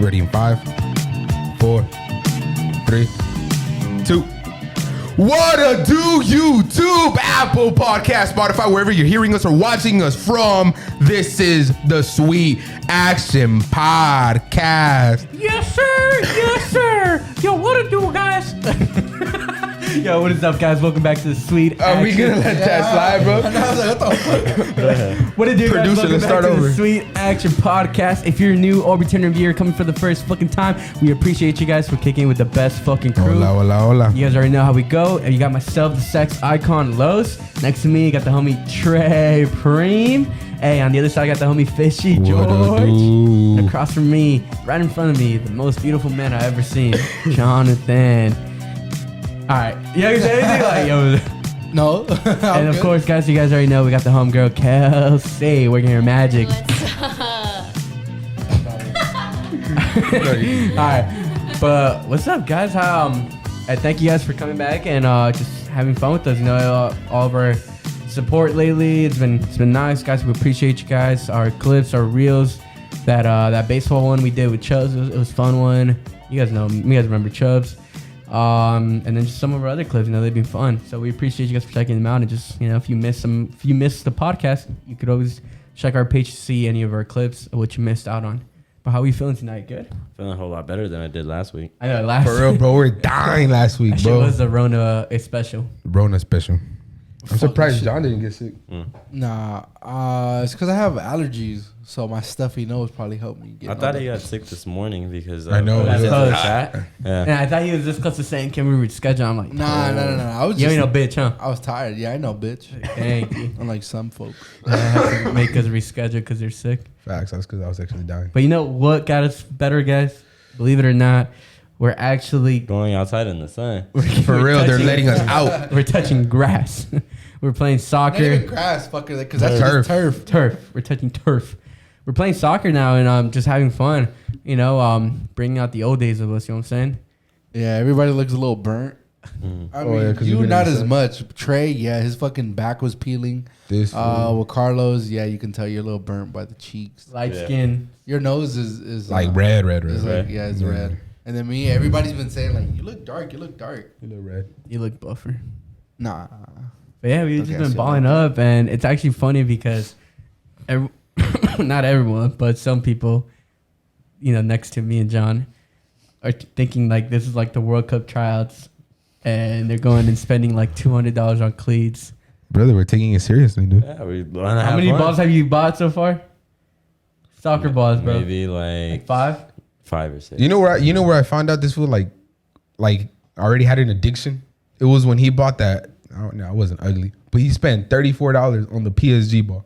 Ready in 5, 4, 3, 2. What a do, YouTube, Apple Podcast, Spotify, wherever you're hearing us or watching us from. This is the Sweet Action Podcast. Yes, sir. Yes, sir. Yo, what a do, guys? Yo, what is up, guys? Welcome back to the Sweet Action. Are we gonna let that slide, bro? And I was like, what the fuck? What it do, guys? Producer, Welcome let's back start to over. the Sweet Action Podcast. If you're new or returning viewer coming for the first fucking time, we appreciate you guys for kicking with the best fucking crew. Hola, hola, hola. You guys already know how we go. And you got myself, the sex icon Los. Next to me, you got the homie Trey Preem. Hey, on the other side, I got the homie Fishy George. And across from me, right in front of me, the most beautiful man I've ever seen, Jonathan. All right. You guys say anything? Like, yo. No. And of course, guys, you guys already know we got the homegirl Kelsey working her magic. All right. But what's up, guys? I thank you guys for coming back and just having fun with us. You know, all of our support lately. It's been nice, guys. We appreciate you guys. Our clips, our reels, that baseball one we did with Chubbs. It was a fun one. You guys know. You guys remember Chubbs. And then just some of our other clips, you know, they've been fun. So we appreciate you guys for checking them out. And just, you know, if you missed the podcast, you could always check our page to see any of our clips of what you missed out on. But how are you feeling tonight? Good? Feeling a whole lot better than I did last week. I know, last For real, bro. We're dying last week, that shit bro. was the Rona special. Rona special. I'm Fuck surprised shit. John didn't get sick. Nah, it's because I have allergies, so my stuffy nose probably helped me get. I thought he got sick this morning because I know. That's Yeah. close. Yeah. And I thought he was just close to saying, can we reschedule? I'm like, Nah. I was you just, ain't no bitch, huh? I was tired. Yeah, I know, bitch. Thank you. Unlike some folks. They have to make us reschedule because they're sick. Facts. That's because I was actually dying. But you know what got us better, guys? Believe it or not, we're actually Going outside in the sun. For real, they're touching- letting us out. We're touching grass. We're playing Not even soccer. grass, fucker, because that's Turf. just turf. Turf. We're touching turf. We're playing soccer now and just having fun. You know, bringing out the old days of us. You know what I'm saying? Yeah, everybody looks a little burnt. I Oh, mean, yeah, 'cause you you've been not in the as sun. much. Trey, yeah, his fucking back was peeling. This fool. With Carlos, yeah, you can tell you're a little burnt by the cheeks. Light Yeah. skin. Your nose is like red. Is like, yeah, it's Yeah. red. And then me, everybody's been saying like, you look dark. You look red. You look buffer. Nah. But yeah, we've Okay, just I been see balling that. up, and it's actually funny because not everyone, but some people, you know, next to me and John, are thinking like this is like the World Cup tryouts, and they're going and spending like $200 on cleats. Brother, we're taking it seriously, dude. Yeah, we want to How have many fun. balls have you bought so far? Soccer balls, bro. Maybe Like like 5? 5 or 6. You know where I found out this fool like already had an addiction? It was when he bought that. No, it wasn't ugly, but he spent $34 on the PSG ball,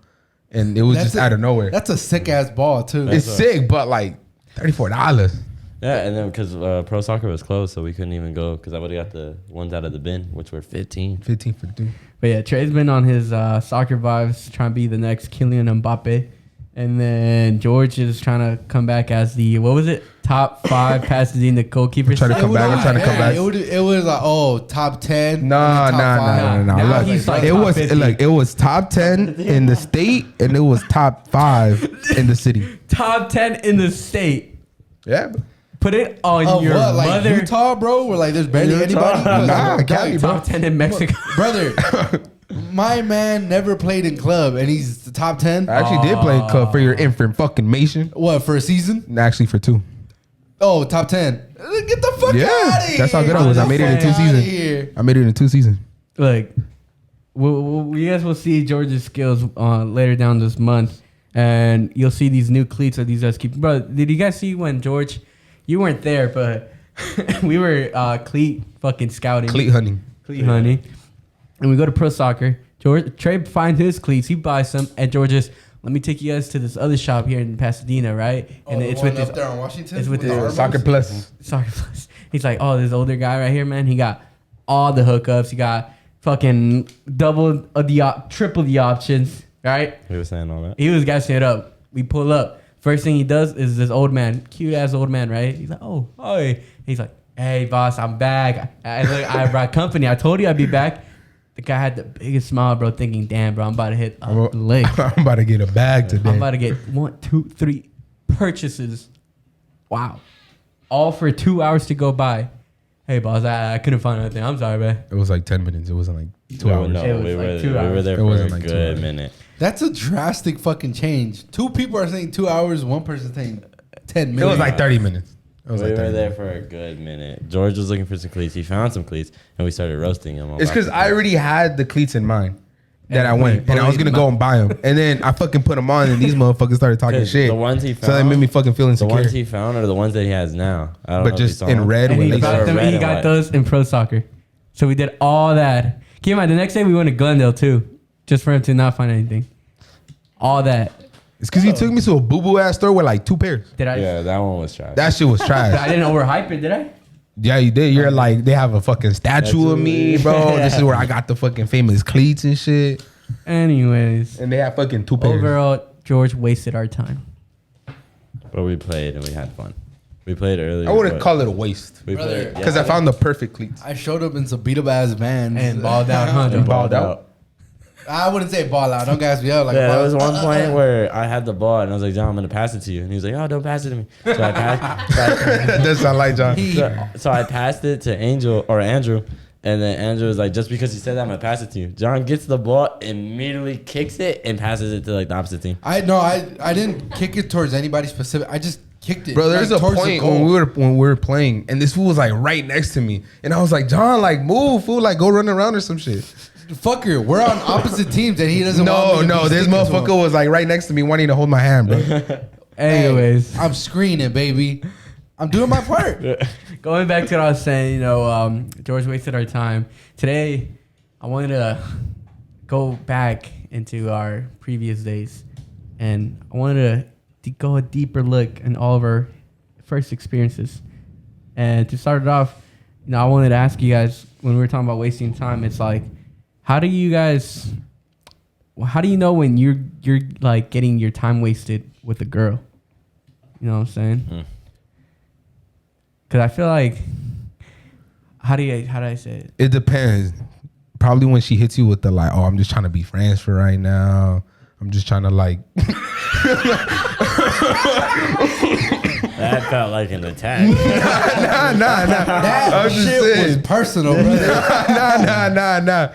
and it was That's just a- out of nowhere. That's a sick ass ball too. It's sick, but like $34. Yeah, and then because pro soccer was closed, so we couldn't even go because I would have got the ones out of the bin, which were 15. 15 for 2. But yeah, Trey's been on his soccer vibes, trying to be the next Kylian Mbappe. And then George is trying to come back as the, what was it? Top 5 passes in the goalkeeper. Trying to come back. I'm trying to come back. It was like top 10. Nah. Now Look, he's like it top was 50. like it was top 10 in the state, and it was top 5 in the city. Top 10 in the state. Yeah. Put it on your what, like mother. Utah, bro? Where like there's barely Utah? anybody. Nah, Cali, bro. Top 10 in Mexico. Brother, my man never played in club, and he's the top 10. I actually did play club for your information. What, for a season? Actually, for 2. Oh, top 10. Get the fuck Yeah, out of here. that's how good I was. I made it in 2 seasons. I made it in 2 seasons. Look, you guys will see George's skills later down this month. And you'll see these new cleats that these guys keep. Bro, did you guys see when George, you weren't there, but we were cleat fucking scouting. Cleat hunting. Cleat hunting. And we go to pro soccer. Trey finds his cleats. He buys some. And George just, let me take you guys to this other shop here in Pasadena, right? And it's with up there on Washington. it's with the this- Arbors? Soccer Plus. Soccer Plus. He's like, oh, this older guy right here, man. He got all the hookups. He got fucking triple the options, right? We were saying all that. He was gassing it up. We pull up. First thing he does is this old man, cute ass old man, right? He's like, oh, hi. He's like, hey, boss, I'm back. I brought company. I told you I'd be back. The guy had the biggest smile, bro, thinking, damn, bro, I'm about to hit a lick. I'm about to get a bag today. I'm about to get 1, 2, 3 purchases Wow. All for 2 hours to go by. Hey, boss, I couldn't find anything. I'm sorry, man. It was like 10 minutes. It wasn't like 2 hours. No, It was we like were 2 we were hours. there It for wasn't a like 2 good hours. minute. That's a drastic fucking change. 2 people are saying 2 hours. One person saying 10 It minutes. was like 30 minutes. It was We like were 30 there minutes. for a good minute. George was looking for some cleats. He found some cleats, and we started roasting him. It's because I already had the cleats in mind that I went, and I was believe gonna go and buy them, and then I fucking put them on, and these motherfuckers started talking shit. The ones he so that found- made me fucking feel The insecure. ones he found are the ones that he has now. I don't know But if you just saw in them. red And with he laces. got them. Red He and got white. those in pro soccer. So we did all that. Keep in mind, the next day we went to Glendale too, just for him to not find anything. All that. It's because he took me to a boo boo ass store with like 2 pairs. Did I? Yeah, that one was trash. That shit was I trash. didn't overhype it, did I? Yeah, you did. You're like, they have a fucking statue of me, bro. This is where I got the fucking famous cleats and shit. Anyways, And they have fucking 2 pairs. overall, George wasted our time. But we played and we had fun. We played earlier. I wouldn't but call it a waste We Brother, played because I found the perfect cleats. I showed up in some beat up ass Vans And balled out, huh? and John? balled out. I wouldn't say ball out. Don't gas me up. Like Yeah, ball there was out. one point where I had the ball and I was like, John, I'm gonna pass it to you, and he was like, oh, don't pass it to me. So I passed. That does sound like John. So I passed it to Andrew, and then Andrew was like, just because he said that, I'm gonna pass it to you. John gets the ball, immediately kicks it, and passes it to like the opposite team. I didn't kick it towards anybody specific. I just kicked it. Bro, there's like, a towards the point goal. when we were playing, and this fool was like right next to me, and I was like, John, like move, fool, like go run around or some shit. Fucker, we're on opposite teams, and he doesn't. want me to be This sticking to him. motherfucker was like right next to me, wanting to hold my hand, bro. Anyways, Hey, I'm screening, baby. I'm doing my part. going back to what I was saying, George wasted our time. Today, I wanted to go back into our previous days, and I wanted to go a deeper look in all of our first experiences. And to start it off, I wanted to ask you guys, when we were talking about wasting time, it's like, how do you know when you're like getting your time wasted with a girl? You know what I'm saying? Because I feel like, how do I say it? It depends. Probably when she hits you with the like, oh, I'm just trying to be friends for right now. I'm just trying to like. That felt like an attack. Nah. That I'm just shit saying. was personal, brother. Nah.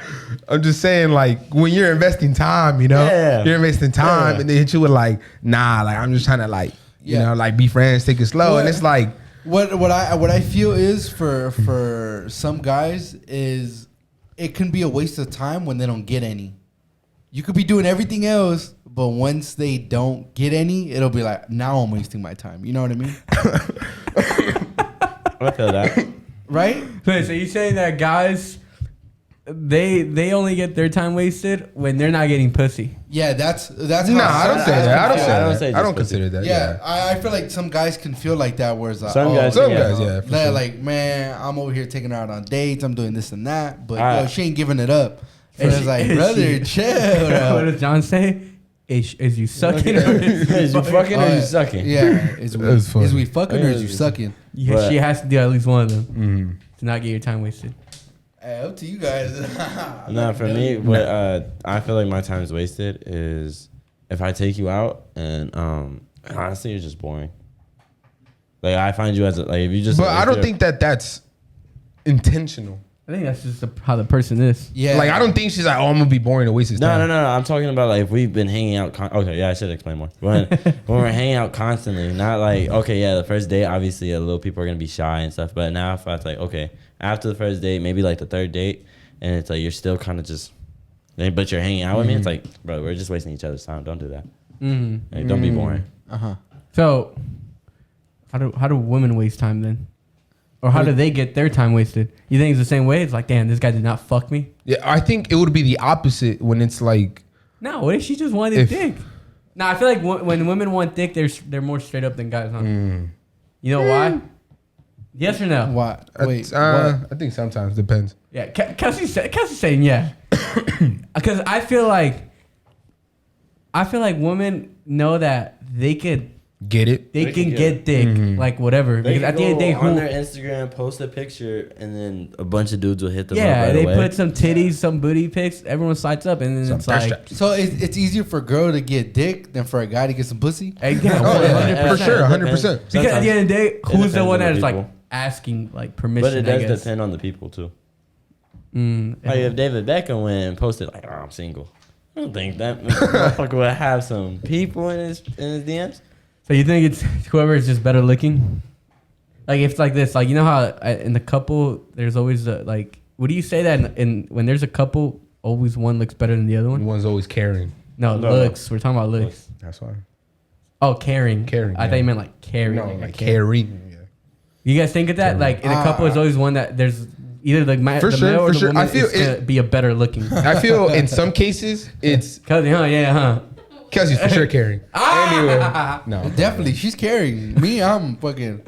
I'm just saying, like, when you're investing time, Yeah. you're investing time, Yeah. and they hit you with like, nah, like I'm just trying to like, Yeah. like be friends, take it slow, and What- it's like, What I feel is for some guys is it can be a waste of time when they don't get any. You could be doing everything else, but once they don't get any, it'll be like, now I'm wasting my time. You know what I mean? I feel that. Right? Wait, so you're saying that guys, they only get their time wasted when they're not getting pussy? Yeah, that's nah, I don't say that. I don't consider that. Yeah, I feel like some guys can feel like that, where it's like, Some guys Some Yeah. guys, yeah. for they're sure. like, man, I'm over here taking her out on dates, I'm doing this and that, but Ah. she ain't giving it up. And it's like, Is brother, she- chill. What does John say? Is you sucking or Is you fucking or Oh, you sucking? Yeah, is we, That's funny. is we fucking or is you sucking? Yeah, But- she has to do at least one of them Mm. to not get your time wasted. Hey, up to you guys. No, for me, what I feel like my time's wasted is if I take you out and honestly, you're just boring. Like I find you as a, like if you just. But if I don't you're- think that that's intentional. I think that's just how the person is. Yeah, Like I don't think she's like, oh, I'm gonna be boring to waste his time. No. I'm talking about like if we've been hanging out. Okay, yeah, I should explain more. When we're hanging out constantly, not like okay, yeah, the first date, obviously, little people are gonna be shy and stuff. But now if I like okay, after the first date, maybe like the third date, and it's like you're still kind of just, but you're hanging out with me. It's like, bro, we're just wasting each other's time. Don't do that. Mm-hmm. Like, don't be boring. So, how do women waste time then? Or how do they get their time wasted? You think it's the same way? It's like, damn, this guy did not fuck me. Yeah, I think it would be the opposite when it's like, No, what if she just wanted If- dick? No, I feel like when women want dick, they're more straight up than guys, huh? You know why? Yes or no? What? Wait, I think sometimes depends. Yeah, Kelsey's saying yeah. Because I feel like women know that they could get it. They can get dick, like whatever. They Because at the end of the day, on their Instagram, post a picture, and then a bunch of dudes will hit them up right they away. put some titties, some booty pics. Everyone slides up, and then Some it's thirst like, traps. So it's easier for a girl to get dick than for a guy to get some pussy. hey, yeah, Oh, yeah, 100%. for sure, 100%. Because at the end of the day, who's the depends one on that the is like people. asking like permission? But it I does guess. depend on the people too. Mm, Like if David Beckham went and posted like, "Oh, I'm single," I don't think that motherfucker would have some people in his DMs. So you think it's whoever is just better looking? Like if it's like this, like you know how in the couple there's always like, would you say that in when there's a couple, always one looks better than the other one? One's always caring. No, No. looks. We're talking about looks. That's why. Oh, caring. Caring, I thought yeah. you meant like caring. No, like like care. caring. Yeah. You guys think of that? Like in a couple, is always one that there's either the, For the sure, male or for the sure. woman I feel is gonna be a better looking. I feel in some cases it's Cause yeah, huh? Kelsey's for sure caring. Anyway, no, Definitely, she's carrying me. I'm fucking.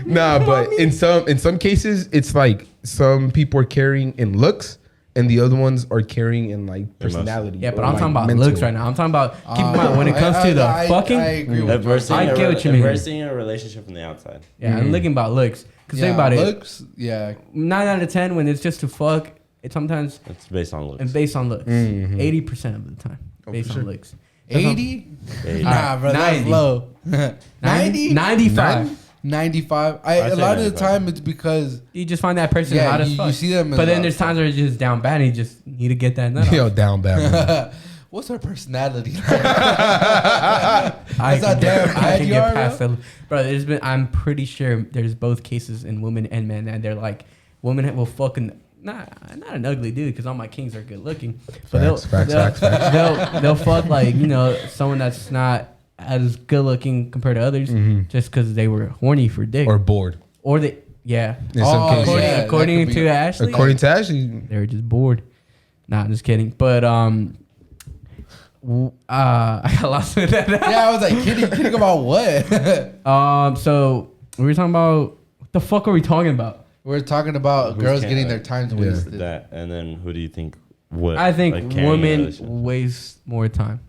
nah, but in some cases it's like some people are caring in looks, and the other ones are caring in like personality. Yeah, but or, I'm like, talking about mental. looks right now. I'm talking about keep in mind when it comes to the fucking. I agree with If we're seeing, I a, get what you if mean. we're seeing a relationship from the outside, Yeah, I'm looking about looks. Cause think Yeah, about it. looks, yeah. 9 out of 10 when it's just to fuck. It sometimes it's based on looks. and based on looks. 80% of the time based for on sure. looks. That's what- 80? Hey, Nah, bro, that's 90. low. 90? 95. 95. I'd A say lot of the 95. time it's because You just find that person Yeah, hot as you fuck. see them as but then a- there's times where it's just down bad and you just need to get that nut Yo, off. down bad. what's her personality? I That's how can damn get, I bad can you get are, past that. Bro, there's been, I'm pretty sure there's both cases in women and men and they're like, women will fucking, not an ugly dude because all my kings are good looking. But Facts. they'll fuck like, you know, someone that's not as good looking compared to others just because they were horny for dick. Or bored. Or they, yeah. In some Oh, cases. According, yeah, that according could to be- Ashley, According to Ashley, they were just bored. Nah, I'm just kidding. But I got lost with that. Yeah, I was like, kidding about what? So we were talking about what the fuck are we talking about? We're talking about Who's girls can't, getting like, their times Yeah. wasted. that, and then who do you think would? I think like, carrying a women relationship? waste more time.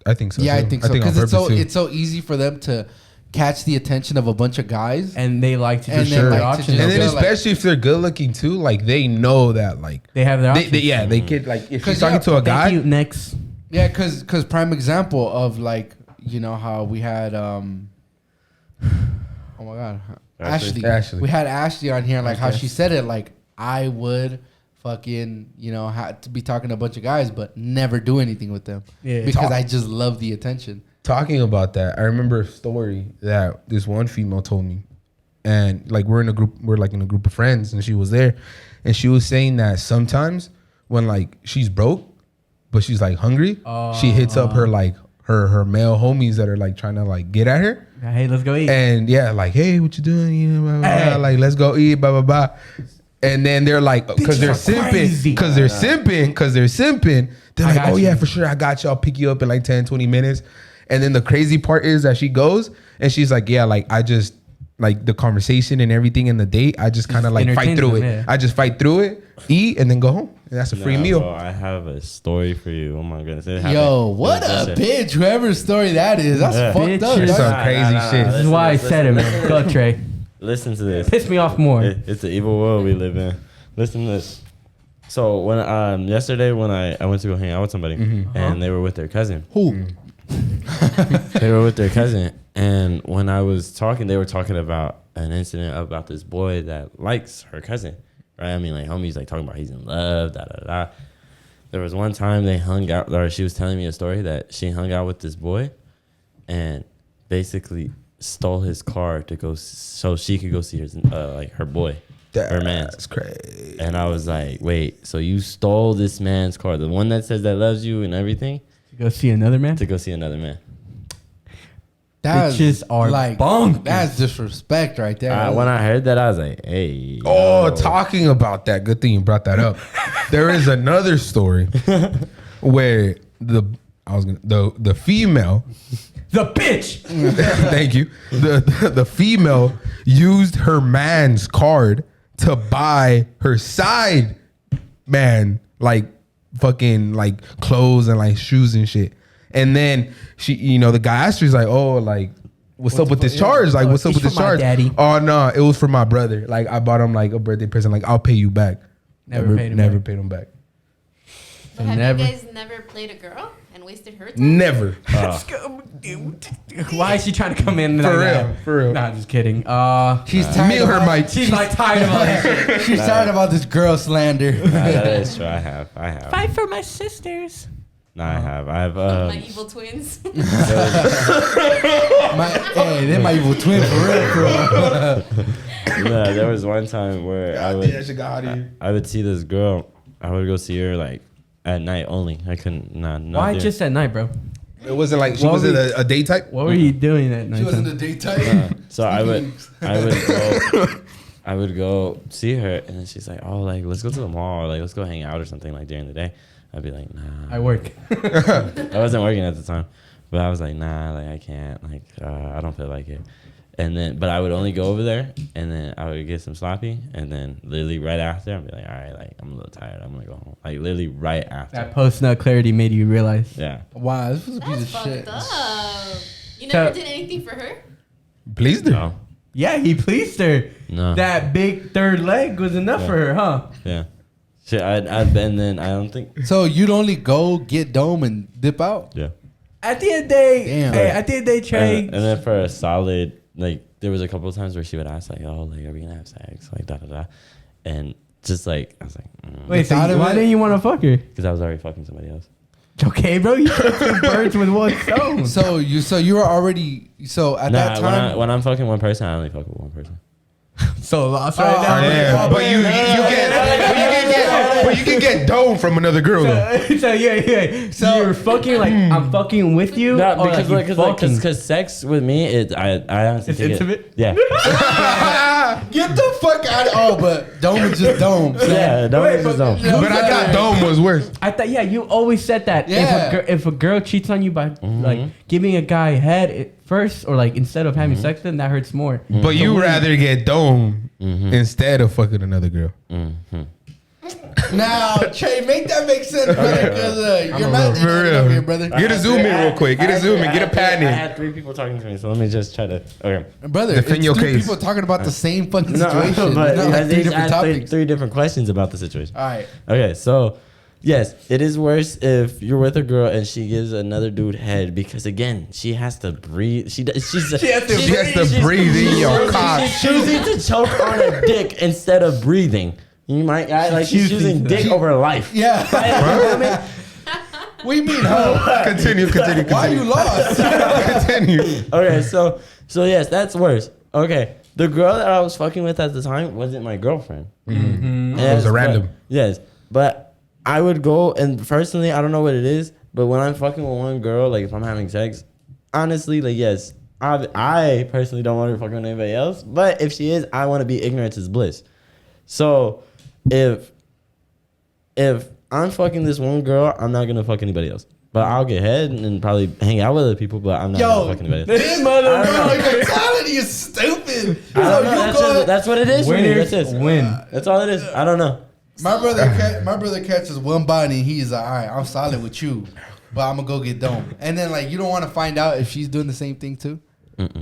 I think so. Yeah, I too. think so on because it's purpose, so too. it's so easy for them to catch the attention of a bunch of guys. And they like to And just then, show their like, to options. just- And then feel like- especially if they're good looking too, like they know that like They have their options. they could like if 'Cause, she's talking yeah, to a Thank guy, you. Next. Yeah, because prime example of like, you know how we had oh my god, Ashley. We had Ashley on here, like how she said it, like I would fucking, you know, have to be talking to a bunch of guys but never do anything with them. Yeah. Because I just love the attention. talking about that, I remember a story that this one female told me, and like we're in a group of friends, and she was there, and she was saying that sometimes when like she's broke, but she's like hungry, she hits up her like her male homies that are like trying to like get at her, Hey, let's go eat. and yeah, like hey, what you doing? You know, blah, blah, blah. Hey. Like let's go eat, blah blah blah. And then they're like, because they're Bitches are crazy. simping, they're I like, got oh you. yeah, for sure, I got you. I'll pick you up in like 10, 20 minutes. And then the crazy part is that she goes and she's like, yeah, like I just, like the conversation and everything in the date, I just kind of like fight entertains through them, it. yeah. I just fight through it, eat, and then go home. And that's a free Nah, meal. Bro, I have a story for you. Oh my goodness. It happened. Yo, what It was a just bitch! Whoever's story that is, that's Yeah. fucked up. Bitches. dog. Some crazy shit. This is why I said it, man. Go, Trey. Listen to this. Piss me off more. It's the evil world we live in. Listen to this. So when yesterday when I went to go hang out with somebody and they were with their cousin. Who? They were with their cousin, and when I was talking, they were talking about an incident about this boy that likes her cousin, right? I mean, like homies like talking about he's in love, da da da. There was one time they hung out, or she was telling me a story that she hung out with this boy, and basically stole his car to go so she could go see her boy, her man. That's crazy. And I was like, wait, so you stole this man's car, the one that says that loves you and everything, Go see another man. to go see another man? That's Bitches are bonkers. That's disrespect right there. When I heard that, I was like, hey. Oh, yo. talking about that. Good thing you brought that up. There is another story where the female The bitch. thank you. The female used her man's card to buy her side man like fucking like clothes and like shoes and shit. And then she, the guy asked her, he's like, oh, like, what's up with this charge? Like, what's up with this for my charge? daddy. Oh, no, it was for my brother. Like, I bought him like a birthday present. Like, I'll pay you back. Never paid him Never back. paid him back. But have Never. you guys never played a girl and wasted her time? Never. Why is she trying to come in? For like real, that? for real. Nah, just kidding. She's tired. Me and her might. She's like tired of all that shit. She's tired about this girl slander. That is true. I have. Fight for my sisters. No, I have. I have. My evil twins. Hey, they're my evil twin for real. Yeah, there was one time where I would. That shit got hot in. I would see this girl. I would go see her like at night only. I couldn't. Nah, Why just at night, bro? It wasn't like she What wasn't were a date type. What were you doing at night? She wasn't a daytime. So I would go see her, and then she's like, "Oh, like let's go to the mall, or like let's go hang out or something like during the day." I'd be like, "Nah." I work. I wasn't working at the time, but I was like, "Nah, like I can't, like I don't feel like it." And then, but I would only go over there, and then I would get some sloppy, and then literally right after, I'd be like, "All right, like I'm a little tired, I'm gonna go home." Like literally right after. That post nut clarity made you realize. Yeah. Wow, this was a piece That's of shit. fucked up. You So- never did anything for her? Please do. No. Yeah, he pleased her. No. That big third leg was enough for her, huh? Yeah. Shit, I'd been then. I don't think. So you'd only go get dome and dip out? Yeah. At the end of the day, Damn. hey, at the end of the day, Trey. And then for a solid, like, there was a couple of times where she would ask, like, "Oh, like, are we gonna have sex?" Like, da da da, and just like I was like, Wait, so thought of why it? didn't you want to fuck her? because I was already fucking somebody else. Okay, bro, you killed two birds with one stone. So you were already at that time. When I'm fucking one person, I only fuck with one person. So lost right Oh, now. Yeah, but you can get dome from another girl though. So yeah. So you're fucking like I'm fucking with you. No, or because like, you fucking. because sex with me, I honestly It's think intimate? Yeah, Get the fuck out of but dome is just dome. So yeah. Don't Wait, make this but- dumb. But I got dome was worse. I thought you always said that Yeah. if a girl cheats on you by like giving a guy head first or like instead of having sex, then that hurts more. But you rather get dome instead of fucking another girl. Now, Trey, make that make sense, brother. Because you're not For real. over here, brother. Get a zoom in real quick. Get a zoom in. Get a pan I in. had 3 people talking to me, so let me just try to. Okay. Brother, Defend it's your three case. people talking about the same fucking No, situation. but It's not like I three had different topics. 3 different questions about the situation. All right. Okay, so yes, it is worse if you're with a girl and she gives another dude head because again, she has to breathe. She has to breathe in your cock. She's choosing to choke on a dick instead of breathing. You might like she's choosing dick over life. Yeah. We mean how? Continue. Why you lost? Continue. Okay, so yes, that's worse. Okay, the girl that I was fucking with at the time wasn't my girlfriend. It was a random. Yes, but I would go and personally, I don't know what it is, but when I'm fucking with one girl, like if I'm having sex, honestly, like yes, I personally don't want her fucking with anybody else. But if she is, I want to be ignorance is bliss. So if I'm fucking this one girl, I'm not gonna fuck anybody else. But I'll get head and probably hang out with other people, but I'm not gonna fuck anybody else. This motherfucker mentality is stupid. I don't know, So that's, just, that's what it is for me. Winners That's it. win. That's all it is. I don't know. My brother catches one body and he's like, all right, I'm solid with you, but I'm gonna go get dome. And then like you don't want to find out if she's doing the same thing too.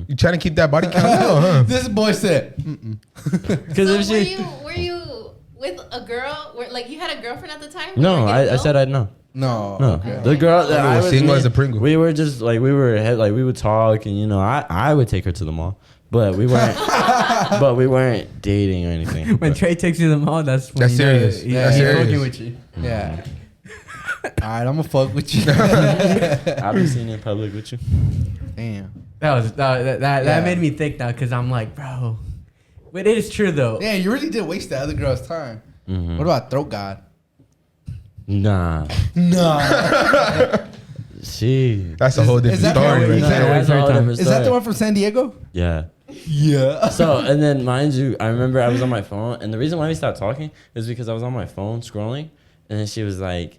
You trying to keep that body count low, huh? This boy said, Because So if she were you with a girl? Like you had a girlfriend at the time? no, I said I'd know. no. No, Okay. the girl that I was single with, as a Pringle. we were just like we would talk and I would take her to the mall, but we weren't dating or anything. When But- Trey takes you to the mall, that's when That's you know serious. He's That's serious. fucking with you. Yeah. All right, I'm gonna fuck with you. I'll be seen in public with you. Damn. That Yeah. made me think now because I'm like, bro. But it is true though. Yeah, you really did waste that other girl's time. Mm-hmm. What about throat god? Nah, Nah. she. That's a whole different Is that story. the- Right is that- there. That's a whole different Is that the story. one from San Diego? Yeah. Yeah. So and then mind you, I remember I was on my phone, and the reason why we stopped talking is because I was on my phone scrolling, and then she was like,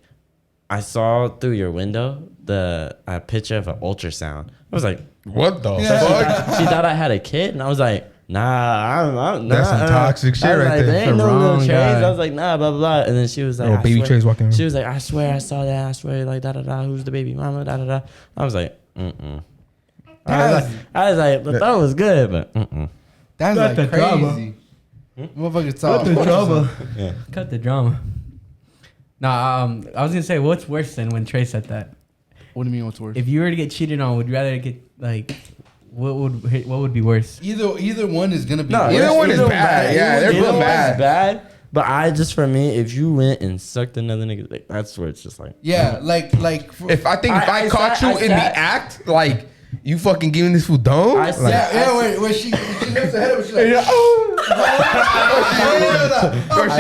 "I saw through your window a picture of an ultrasound." I was like, What the Yeah. fuck? she thought I had a kid, and I was like, nah, That's some toxic shit I was right like, there. There ain't no Wrong little trays. guy. I was like, nah, blah, blah, blah. And then she was like, Oh, I baby swear. trays walking around. She was like, I swear I saw that. I swear, like, da, da, da. Who's the baby mama? Da, da, da. I was like, mm-mm. I was like, the throw was good, but mm-mm. That's Got like the drama. crazy. Motherfucker talk. Yeah. Cut the drama. Nah, I was gonna say, what's worse than when Trey said that? What do you mean what's worse? If you were to get cheated on, would you rather get like, what would be worse? Either one is gonna be. No, worse. Either one is bad. Yeah, they're Either both one's bad. bad. But I just, for me, if you went and sucked another nigga, like, that's where it's just like. Yeah, like. If I caught you I in the sat- act, like you fucking giving this food dome, I like, sat- Yeah, wait. When she lifts her head up, she's like,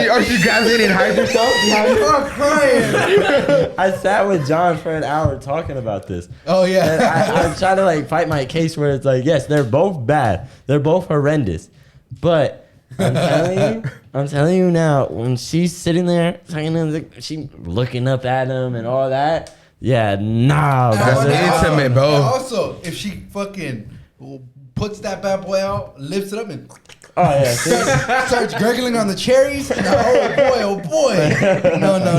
or she grabs it and hides herself. I'm crying. I sat with John for an hour talking about this. Oh And yeah. I'm trying to like fight my case where it's like, yes, they're both bad. They're both horrendous. But I'm telling you now, when she's sitting there, she looking up at him and all that. Yeah, nah, That's brother. intimate, bro. And also, if she fucking puts that bad boy out, lifts it up, and Oh yeah, see? starts gurgling on the cherries, oh boy.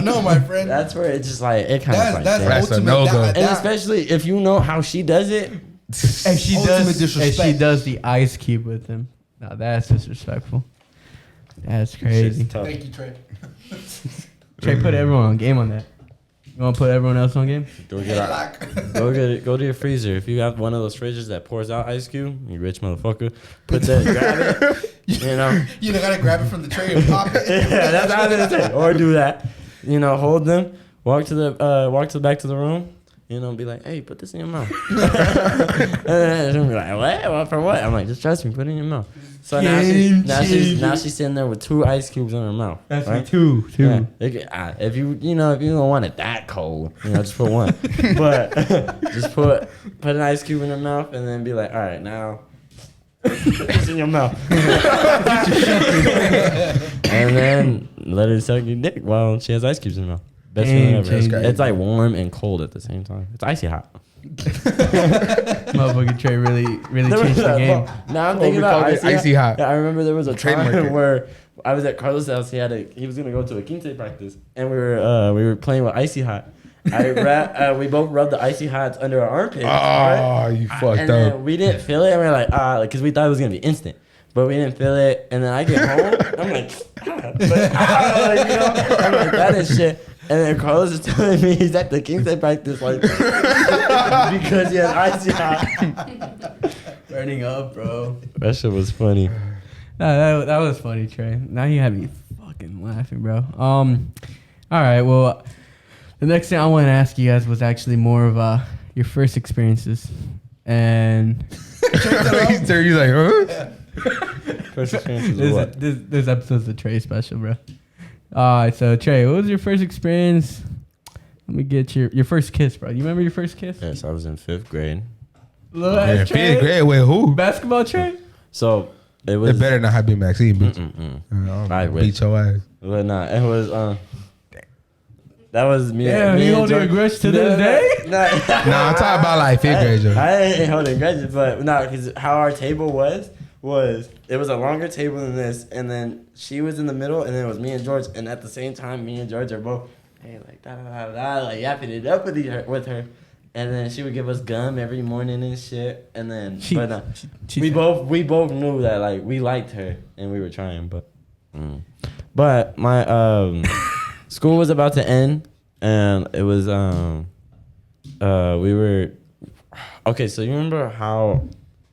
No, my friend. That's where it's just like it kind of like That's damn. That's a ultimate. no-go. And especially if you know how she does it. If she Ultimate does, if she disrespect. does the ice cube with him, now that's disrespectful. That's crazy. Shit's tough. Thank you, Trey. Trey, put everyone on game on that. You want to put everyone else on game? Go get it. Go to your freezer. If you have one of those fridges that pours out ice cube, you rich motherfucker. Put that, grab it. You know. You gotta grab it from the tray and pop it. Yeah, that's what I was gonna say. Or do that. You know, hold them. Walk to the back to the room. You know, be like, hey, put this in your mouth. And then she'll be like, what? Well, for what? I'm like, just trust me, put it in your mouth. So now she's sitting there with 2 ice cubes in her mouth. That's right? two. Yeah. If you don't want it that cold, just put one. But just put an ice cube in her mouth and then be like, all right, now it's in your mouth. And then let her suck your dick while she has ice cubes in her mouth. Best feeling ever. It's like warm and cold at the same time. It's icy hot. Motherfucking Trey really changed the game. Now I'm thinking about icy hot. Yeah, I remember there was a Trademark time it. where I was at Carlos' house. He was gonna go to a quinte practice, and we were playing with icy hot. We both rubbed the icy hots under our armpits. Oh, right? you And fucked then up. we didn't feel it, and we were like, because we thought it was gonna be instant. But we didn't feel it, and then I get home, I'm like, I'm like that is shit. And then Carlos is telling me he's at the quinte practice like because he has icy hot. Burning up, bro. That shit was funny. Nah, that was funny, Trey. Now you have me fucking laughing, bro. All right, well, the next thing I want to ask you guys was actually more of your first experiences, and He's like, huh? First experience is what? this episode's the Trey special, bro. All right, so Trey, what was your first experience? Let me get your first kiss, bro. You remember your first kiss? Yes, I was in 5th grade. Little Yeah, ass Trey? 5th grade. Wait, who? Basketball Trey? So it was. It better not have been Maxine, bitch. I wish. Beat your ass. But nah, it was. That was me. Damn, me you and holding a Jorge. grudge to this day? Nah, I'm talking about like 5th grade, Joe. I ain't holding grudges, but no, because how our table was it was a longer table than this, and then she was in the middle, and then it was me and George, and at the same time, me and George are both, hey, like da da da da, like yapping it up with her, and then she would give us gum every morning and shit, and then we both knew that like we liked her and we were trying, but my school was about to end, and it was we were okay. So you remember how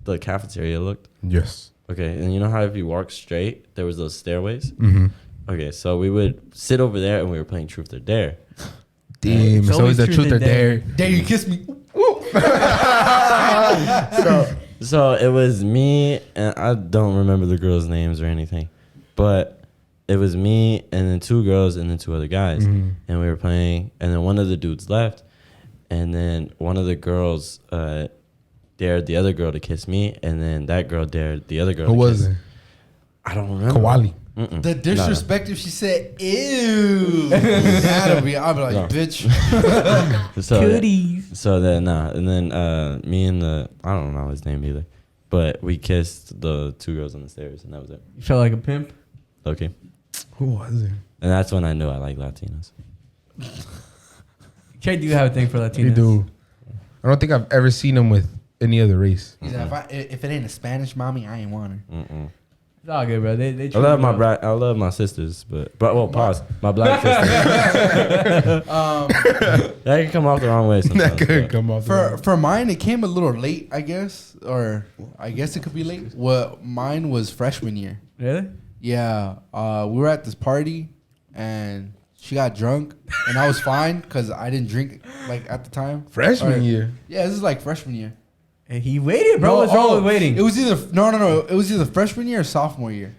the cafeteria looked? Yes. Okay, and you know how if you walk straight, there was those stairways? Mm-hmm. Okay, so we would sit over there and we were playing Truth or Dare. Damn. It's So it's the always truth or dare. Dare you kiss me? So it was me, and I don't remember the girls' names or anything, but it was me and then 2 girls and then 2 other guys. Mm-hmm. And we were playing, and then one of the dudes left, and then one of the girls dared the other girl to kiss me, and then that girl dared the other girl Who to was kiss. it? I don't remember. Kawali. Mm-mm. The disrespect if she said ew. I'd be like, No. bitch. So, Goodies. so then and then me and I don't know his name either, but we kissed the 2 girls on the stairs, and that was it. You felt like a pimp. Okay. Who was it? And that's when I knew I like Latinos. Trey, do you have a thing for Latinos? You do. I don't think I've ever seen them with any other race. He's like, if it ain't a Spanish mommy, I ain't want her. Mm-mm. It's all good, bro. They I treat love you my well. I love my sisters, but well, pause. My black sisters. That can come off the wrong way sometimes. That could but- come off. For mine, it came a little late, I guess, or I guess it could be late. Well, mine was freshman year. Really? Yeah, we were at this party, and she got drunk, and I was fine because I didn't drink like at the time. Freshman Or- year. Yeah, this is like freshman year. And he waited, bro. What's wrong with waiting? It was either no. It was either freshman year or sophomore year.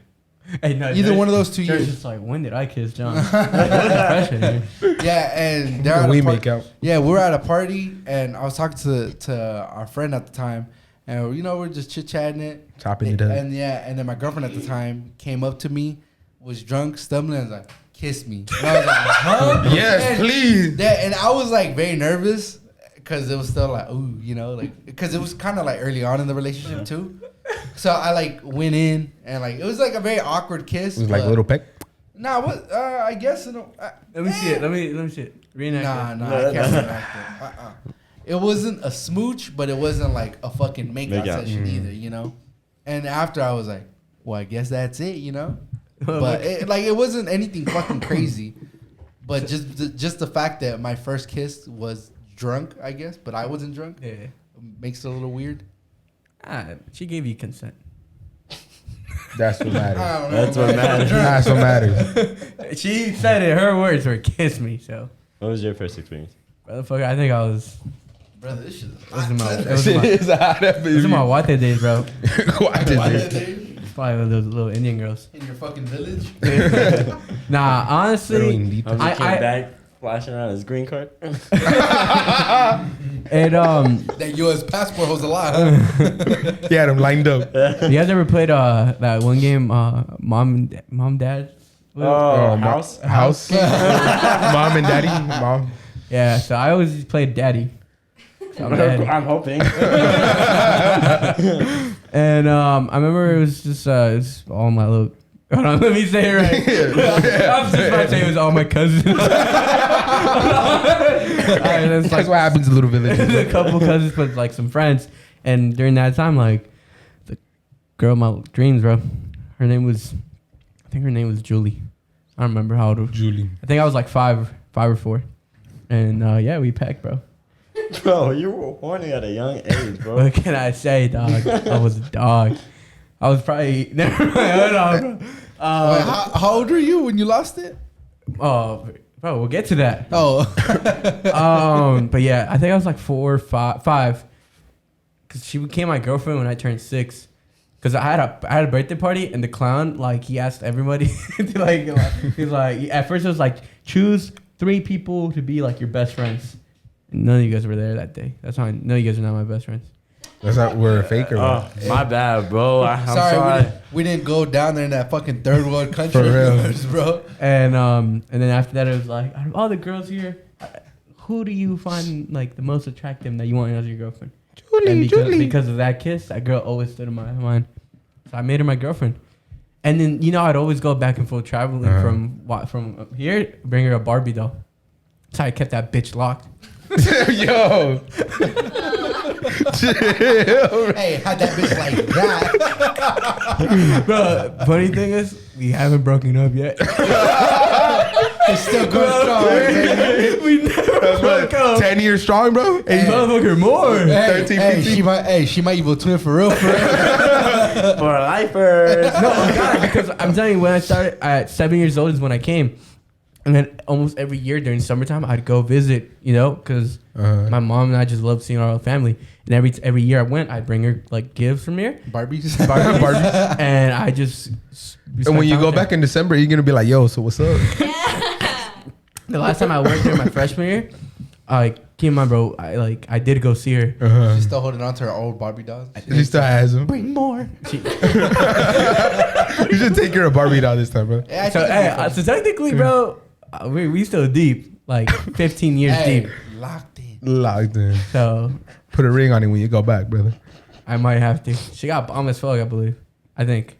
Hey, no, Either one of those 2 Jared's years. just like, when did I kiss John? Freshman year. Yeah, and they're at We a par- make out. Yeah, we were at a party, and I was talking to our friend at the time, and we're just chit chatting it, Chopping it up. and then my girlfriend at the time came up to me, was drunk, stumbling, and was like, "Kiss me." And I was like, "Huh?" Yes, And- please. Yeah, and I was like very nervous because it was still like, ooh, like because it was kind of like early on in the relationship too. So I like went in and like it was like a very awkward kiss. It was like a but- little peck. Nah, what? I guess Let Let me see it. Let me see it. Reenact Nah, it. I can't reenact it. It wasn't a smooch, but it wasn't like a fucking makeout Makeout. session either, And after I was like, well, I guess that's it, But it wasn't anything fucking crazy. But just the fact that my first kiss was drunk, I guess, but I wasn't drunk, Yeah. makes it a little weird. She gave you consent. That's what matters. I don't know. That's what man. matters. That's what matters. She said it. Her words were "kiss me." So, What was your first experience? motherfucker, I think I was. Brother, this shit is It was in my. It hot. was in my, It's hot up, it was in my Wate days, bro. Why did Why they- did they- It's probably those little Indian girls. in your fucking village? Nah, honestly, Really? I- Came I- back flashing around his green card. it That U.S. passport was a lie, huh? He had him lined up. You guys ever played that one game, mom, dad? House. House. Mom and daddy. Mom. Yeah, so I always played daddy. So I'm daddy. I'm hoping. And I remember it was just it was all my little. Hold on, let me say it right. I was just about to say it was all my cousins. Alright, that's That's what happens in little villages. a couple cousins, but like some friends. And during that time, like the girl of my dreams, bro. I think her name was Julie. I don't remember how old. Julie. I think I was like five or four. And yeah, we pecked, bro. Bro, you were horny at a young age, bro. What can I say, dog? I was a dog. I was probably never mind. Hold on, bro. Wait, how old were you when you lost it? Oh, bro, we'll get to that. Oh, But yeah, I think I was like 4 or 5. Cause she became my girlfriend when I turned 6. Cause I had a birthday party and the clown like he asked everybody to like he's like at first it was like choose 3 people to be like your best friends. And none of you guys were there that day. That's how I know you guys are not my best friends. That's not we're a faker. Oh, my bad, bro. I'm sorry, sorry. we didn't go down there in that fucking third world country, For real. bro. And then after that it was like out of all the girls here, who do you find like the most attractive that you want as your girlfriend? And because of that kiss, that girl always stood in my mind. So I made her my girlfriend. And then I'd always go back and forth traveling from here, bring her a Barbie doll. So I kept that bitch locked. Yo. Hey, had that bitch like that. Bro, funny thing is, we haven't broken up yet. It's still going strong. baby. We never broke up. 10 years strong, bro. Hey, motherfucker, more. Hey, 13, hey, 15. she might evil twin for real. For lifers. No, oh God, because I'm telling you, when I started at 7 years old is when I came. And then almost every year during summertime, I'd go visit, because my mom and I just love seeing our whole family. And every year I went, I'd bring her like gifts from here. Barbies. Barbies. And I just. And when you go back in December, you're gonna be like, "Yo, so what's up?" The last time I went there, my freshman year, keep in mind, bro, I did go see her. She's still holding on to her old Barbie dolls. She still has them. Bring more. You should take her a Barbie doll this time, bro. Yeah, I So, think it'd be fun. so technically, bro, we still deep, like 15 years Hey, deep. locked in. Locked in. So Put a ring on it when you go back, brother. I might have to. She got bomb as fuck, I believe. I think.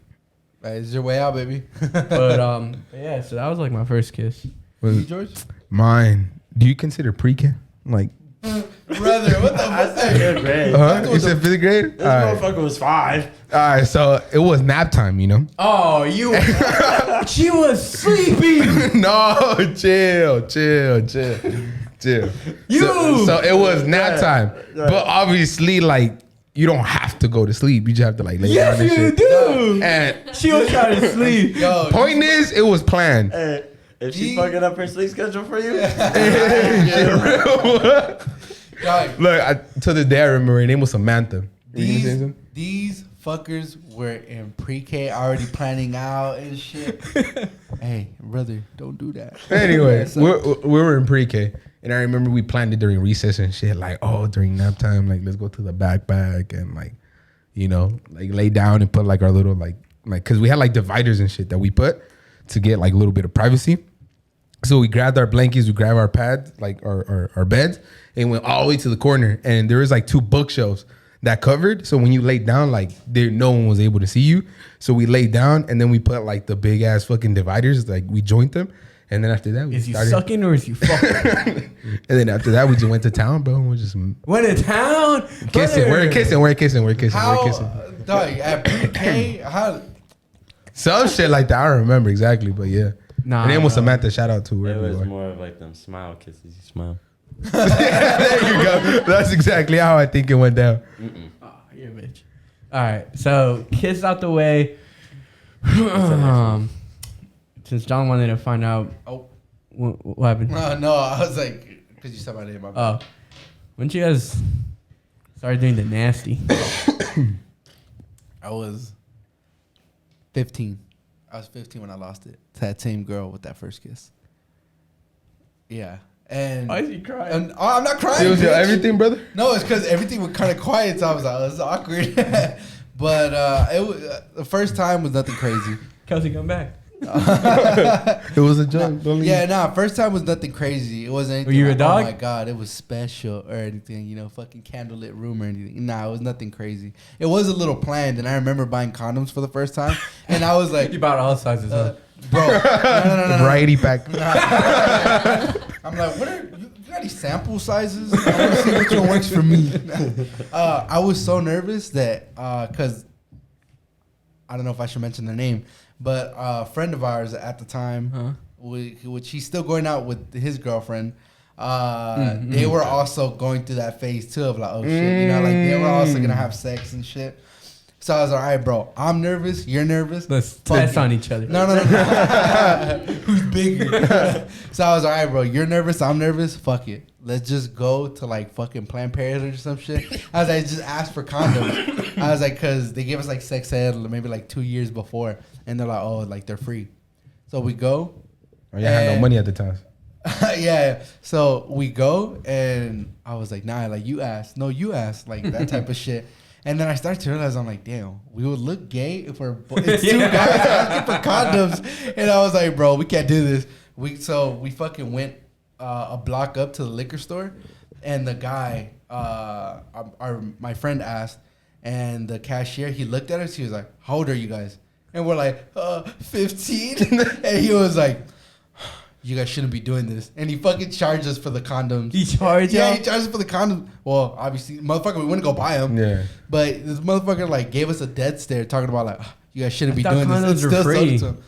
It's your way out, baby. But yeah. So that was like my first kiss. You, George? Mine. Do you consider pre-K? Like, Brother, what the I fuck? said fifth grade. you said 5th grade? This All right. motherfucker was 5. All right, so it was nap time, you know? Oh, you. She was sleeping. No, chill. You. So it was nap time. But obviously, like, you don't have to go to sleep. You just have to, like, lay Yes, down and you shit. do. And She was trying to sleep. Yo, point is, it was planned. Hey, if she Gee. fucking up her sleep schedule for you, dog, Look, to the day I remember her name was Samantha. You gonna say something? these fuckers were in pre-K already planning out and shit. Hey, brother, don't do that. Anyway, So- we were in pre-K, and I remember we planned it during recess and shit. Like, oh, during nap time, like, let's go to the backpack and, like, you know, like, lay down and put, like, our little, like, because we had, like, dividers and shit that we put to get, like, a little bit of privacy. So we grabbed our blankets, we grabbed our pads, like, our beds, and went all the way to the corner. And there was, like, 2 bookshelves that covered. So when you laid down, like, no one was able to see you. So we laid down, and then we put, like, the big ass fucking dividers, like, we joined them. And then after that, we Is you started. sucking or is you fucking? And then after that, we just went to town, bro. And we just Went to town. kissing. We're kissing. How, dog, at pre-K, how, Some shit like that. I don't remember exactly, but yeah. Nah, Her name was bro. Samantha. Shout out to it wherever was you are. more of like them smile kisses. You smile. There you go. That's exactly how I think it went down. Oh, you're a bitch. All right, so kiss out the way. Since John wanted to find out oh, what happened. no, I was like, because you said my name. My bad. Oh, when you guys started doing the nasty. I was 15. I was 15 when I lost it to that same girl with that first kiss. Yeah. And Why is he crying? and I'm not crying. It was your bitch. everything, brother. No, it's because everything was kind of quiet. So I was like, oh, this is awkward. But it was, the first time was nothing crazy. Kelsey, come back. It was a joke. Don't leave. Yeah, nah, first time was nothing crazy. It wasn't anything Were you a like, dog? oh my God, it was special or anything, you know, fucking candlelit room or anything. Nah, it was nothing crazy. It was a little planned, and I remember buying condoms for the first time, and I was like, You bought all sizes, huh? bro, no. Variety pack. I'm like, what are you got any sample sizes? I want to see which one works for me. I was so nervous that because I don't know if I should mention their name, but a friend of ours at the time, which he's still going out with his girlfriend. They were also going through that phase too of like, oh shit, you know, like they were also gonna have sex and shit. So I was like, all right, bro, I'm nervous, you're nervous. Let's Fuck test it. on each other. No. Who's bigger? So I was like, all right, bro, you're nervous, I'm nervous. Fuck it. Let's just go to like fucking Planned Parenthood or some shit. I was like, just ask for condoms. I was like, cause they gave us like sex ed maybe like 2 years before, and they're like, oh, like they're free. So we go. Oh, yeah, I had no And- money at the time. yeah. So we go, and I was like, nah, like you ask. No, you ask. Like that type of shit. And then I started to realize, I'm like, damn, we would look gay if it's 2 guys asking for condoms. And I was like, bro, we can't do this. So we fucking went a block up to the liquor store, and the guy, my friend asked, and the cashier, he looked at us. He was like, how old are you guys? And we're like, 15. And he was like, you guys shouldn't be doing this. And he fucking charged us for the condoms. He charged Yeah, y'all? he charged us for the condoms. Well, obviously, motherfucker, we wouldn't go buy them. Yeah. But this motherfucker like gave us a dead stare, talking about like, you guys shouldn't be thought doing this. condoms It's were still sold free. to him.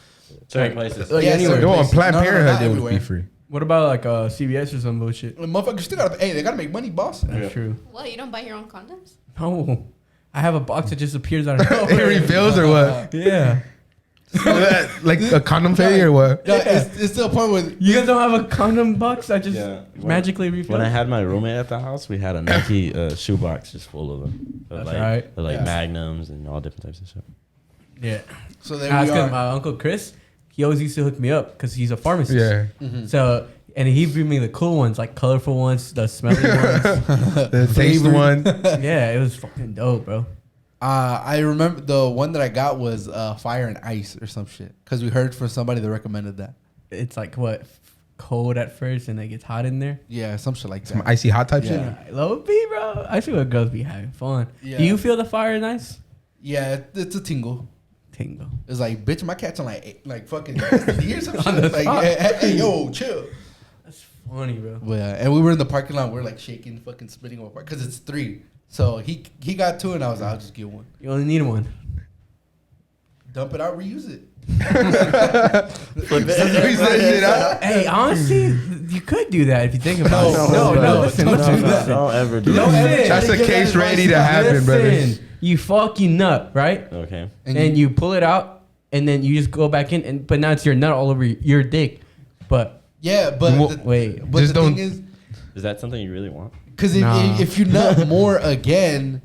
Certain places. Like, Yeah, anywhere. certain No, on places. Planned No, Parenthood, not they would everywhere. be free. What about like CVS or some bullshit? The motherfucker still gotta. Hey, they gotta make money, boss. That's Yeah. true. What, you don't buy your own condoms? No, I have a box that just appears out of It nowhere. refills or what? Yeah. Like a condom fairy or what? Yeah, it's to a point where You guys don't have a condom box that just Yeah. magically refills? When I had my roommate at the house, we had a Nike shoebox just full of them. Of That's like, right. of like Yeah. Magnums and all different types of stuff. Yeah. so there That's we because are. my uncle Chris, he always used to hook me up because he's a pharmacist. Yeah. So, and he'd bring me the cool ones, like colorful ones, the smelly ones. The taste one. Yeah, it was fucking dope, bro. I remember the one that I got was Fire and Ice or some shit because we heard from somebody that recommended that. It's like what? cold at first and it gets hot in there. Yeah, some shit like Some that. icy hot type shit. Yeah. Low B, bro. I see what girls be having fun. Yeah. Do you feel the fire nice? Yeah, it's a tingle. Tingle. It's like, bitch, my cat's on like fucking STD or some On the shit. Like, spot. hey, yo, chill. That's funny, bro. Well, yeah, and we were in the parking lot. We're like shaking, fucking spitting apart because it's 3. So he got 2, and I was like, I'll just get 1. You only need one. Dump it out, reuse it. Flip it. Hey, honestly, you could do that if you think about it. No, Listen. Don't ever do Don't that. say it. That's a case ready to happen, brother. Listen, you fucking nut, right? Okay. And you pull it out, and then you just go back in, but now it's your nut all over your dick. But Yeah, but Well, wait, but just the don't- thing is, Is that something you really want? because Nah. if you nut more again,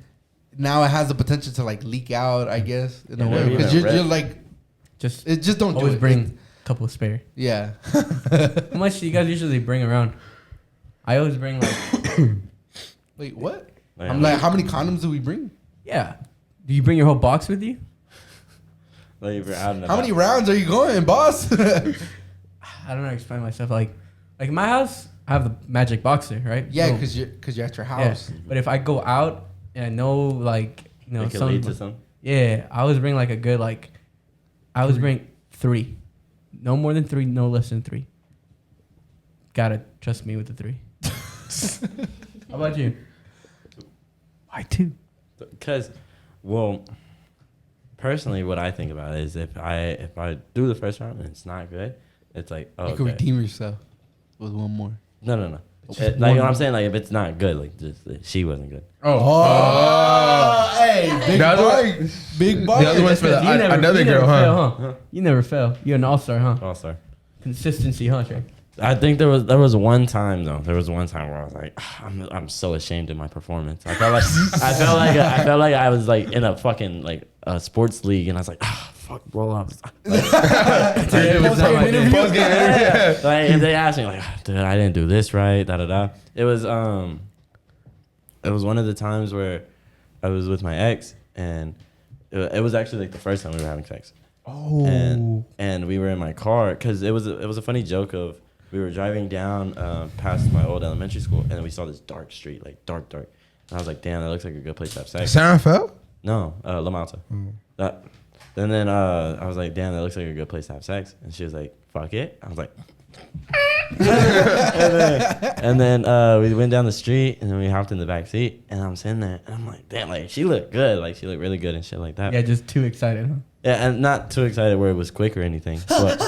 now it has the potential to like leak out. I guess in a Yeah, way maybe because even you're rip. like just it. Just don't do always it. bring a couple spare. Yeah. How much do you guys usually bring around? I always bring like, Wait, what? Like, I'm like, how many condoms do we bring? yeah. Do you bring your whole box with you? like if you're out and How about. many rounds are you going, boss? I don't know how to explain myself. Like in my house, I have the magic boxer, right? Yeah, Boom. because you're at your Yeah. house. But if I go out and I know like It could some, lead to some. yeah, I always bring like a good like, I always bring 3, no more than 3, no less than 3. Gotta trust me with the 3. How about you? Why 2? Because, well, personally, what I think about it is if I do the first round and it's not good, it's like, oh, You can okay. redeem yourself with one more. No. Just Like one what I'm more. saying, like if it's not good, like just she wasn't good. Oh, hey, big The other boy. one- Big boy. the other one's for the, You never- another you girl, never huh? fail, You never fail. You're an all-star, huh? Oh, sorry. Consistency, huh, Trey? I think there was one time though. There was one time where I was like, I'm so ashamed of my performance. I felt like I was like in a fucking like a sports league, and I was like, fuck, roll up. It was not my day. Post-game interview. Like, and they asked me like, dude, I didn't do this right. Da da da. It was one of the times where I was with my ex, and it was actually like the first time we were having sex. Oh. And we were in my car because it was a funny joke of we were driving down past my old elementary school, and then we saw this dark street, like dark. And I was like, damn, that looks like a good place to have sex. San Rafael? No, La Malta. And then I was like, damn, that looks like a good place to have sex. And she was like, fuck it. I was like, and then we went down the street, and then we hopped in the back seat, and I'm sitting there, and I'm like, damn, like she looked good, like she looked really good and shit like that. Yeah, just too excited, huh? Yeah, and not too excited where it was quick or anything. But,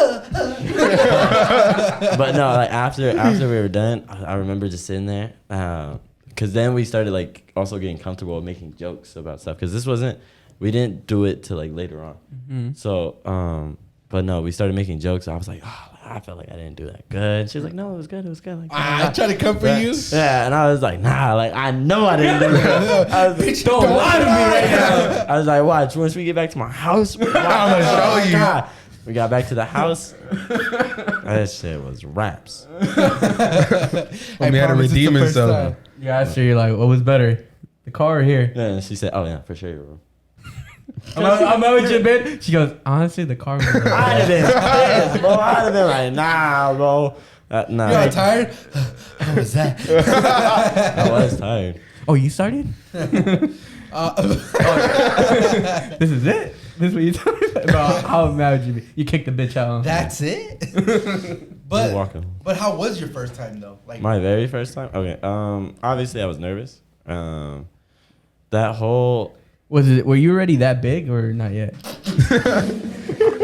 but no, like after we were done, I remember just sitting there. Because then we started like also getting comfortable with making jokes about stuff. Because we didn't do it till like later on. Mm-hmm. So, but no, we started making jokes. I was like, oh, I felt like I didn't do that good. She was like, no, it was good. Like, I try to come for you. yeah, and I was like, nah, like I know I didn't do that. I was like, Don't lie to me right now. I was like, watch, once we get back to my house, I'm gonna show you. God. We got back to the house. That shit was raps. Homie had to promise it's redeem the first himself. time. You asked her, you're like, what was better, the car or here? Yeah, and she said, oh yeah, for sure, bro. I'm out with you, bitch. She goes, honestly, the car was better. I'd have been pissed, bro. I'd have been like, nah, bro. Nah. You're tired? How was that? I was tired. Oh, you started? This is it? This is what you talking about? Bro, how mad would you be? You kicked the bitch out. Huh? That's it? You're but welcome. but how was your first time though? Like My very first time? Okay. Obviously I was nervous. That whole Were you already that big or not yet?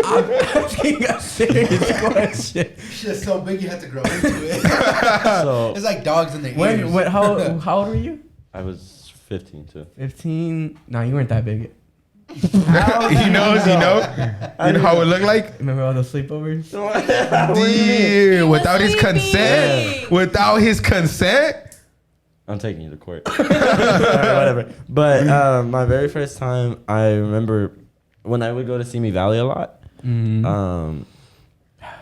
I'm asking a serious question. shit so big you had to grow into it. so It's like dogs in their ears. How old were you? I was 15 too. 15? No, you weren't that big. He knows, you know? You know how it looked like? Remember all those sleepovers? Dude, without his sleepy. consent? Without his consent? I'm taking you to court. Alright, whatever. But my very first time, I remember when I would go to Simi Valley a lot. Mm-hmm.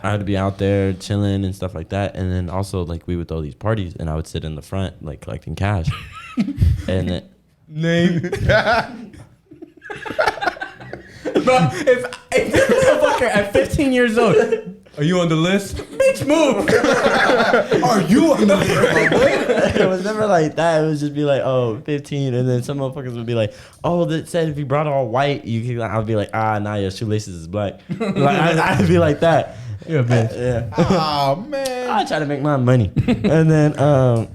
I would be out there chilling and stuff like that, and then also like we would throw these parties, and I would sit in the front like collecting cash. And then, Name. Bro, if this motherfucker at 15 years old Are you on the list? Bitch, move. Are you on the list? It was never like that. It would just be like, oh, 15. And then some motherfuckers would be like, oh, that said if you brought all white, you could. I'd be like, nah, your shoelaces is black. Like, I'd be like that. You're a bitch. Yeah. Oh man. I try to make my money. And then,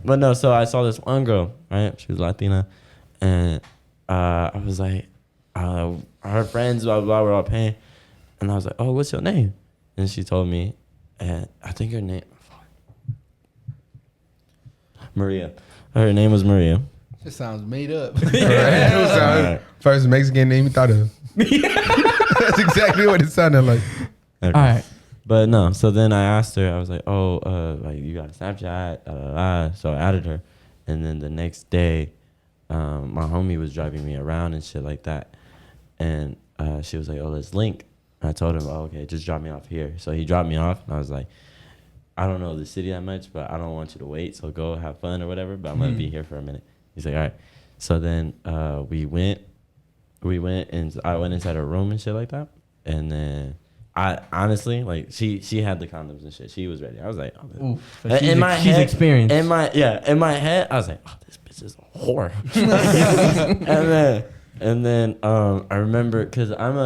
but no, so I saw this one girl, right? She was Latina. And I was like, her friends, blah, blah, were all paying. And I was like, oh, what's your name? And she told me, and I think her name, Maria. Her name was Maria. It sounds made up. Right. First Mexican name you thought of. That's exactly what it sounded like. Okay. All right. But no, so then I asked her, I was like, oh, like you got a Snapchat, da, da, da. So I added her. And then the next day, my homie was driving me around and shit like that. And she was like, oh, let's link. And I told him, oh, okay, just drop me off here. So he dropped me off, and I was like, I don't know the city that much, but I don't want you to wait. So go have fun or whatever, but I'm going to be here for a minute. He's like, all right. So then we went, and I went inside her room and shit like that. And then I honestly, like, she had the condoms and shit. She was ready. I was like, oh, Oof, but she's experienced. In my head, I was like, oh, this bitch is a whore. and then I remember, because I'm